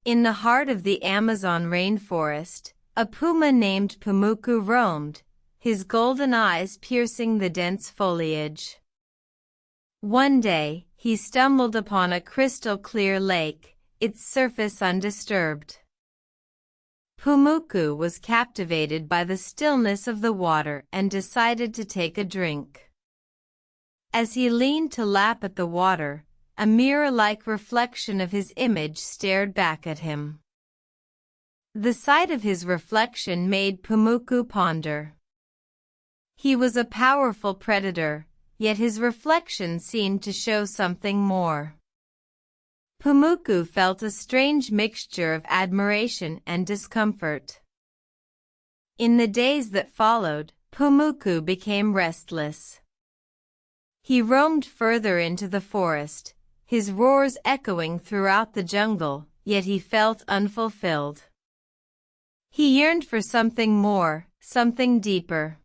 In the heart of the Amazon rainforest, a puma named Pumuku roamed, his golden eyes piercing the dense foliage. One day, he stumbled upon a crystal-clear lake, its surface undisturbed. Pumuku was captivated by the stillness of the water and decided to take a drink. As he leaned to lap at the water, a mirror-like reflection of his image stared back at him. The sight of his reflection made Pumuku ponder. He was a powerful predator, yet his reflection seemed to show something more. Pumuku felt a strange mixture of admiration and discomfort. In the days that followed, Pumuku became restless. He roamed further into the forest, his roars echoing throughout the jungle, yet he felt unfulfilled. He yearned for something more, something deeper.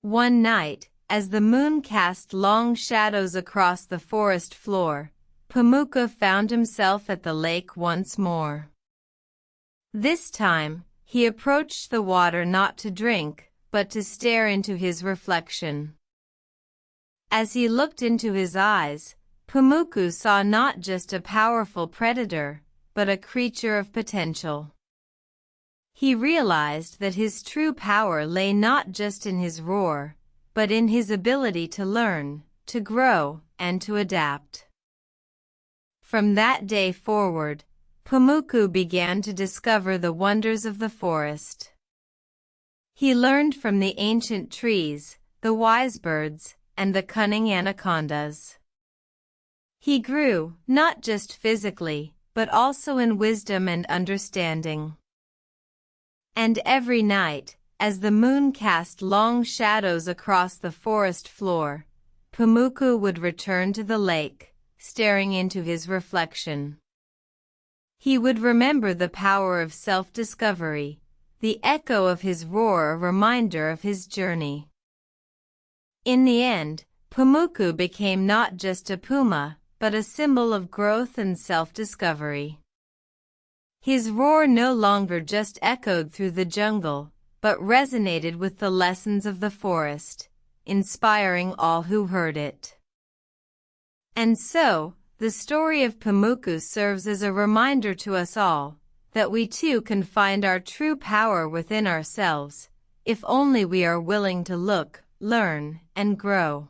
One night, as the moon cast long shadows across the forest floor, Pumuku found himself at the lake once more. This time, he approached the water not to drink, but to stare into his reflection. As he looked into his eyes, Pumuku saw not just a powerful predator, but a creature of potential. He realized that his true power lay not just in his roar, but in his ability to learn, to grow, and to adapt. From that day forward, Pumuku began to discover the wonders of the forest. He learned from the ancient trees, the wise birds, and the cunning anacondas. He grew, not just physically, but also in wisdom and understanding. And every night, as the moon cast long shadows across the forest floor, Pumuku would return to the lake, staring into his reflection. He would remember the power of self-discovery, the echo of his roar a reminder of his journey. In the end, Pumuku became not just a puma, but a symbol of growth and self-discovery. His roar no longer just echoed through the jungle, but resonated with the lessons of the forest, inspiring all who heard it. And so, the story of Pumuku serves as a reminder to us all, that we too can find our true power within ourselves, if only we are willing to look, learn, and grow.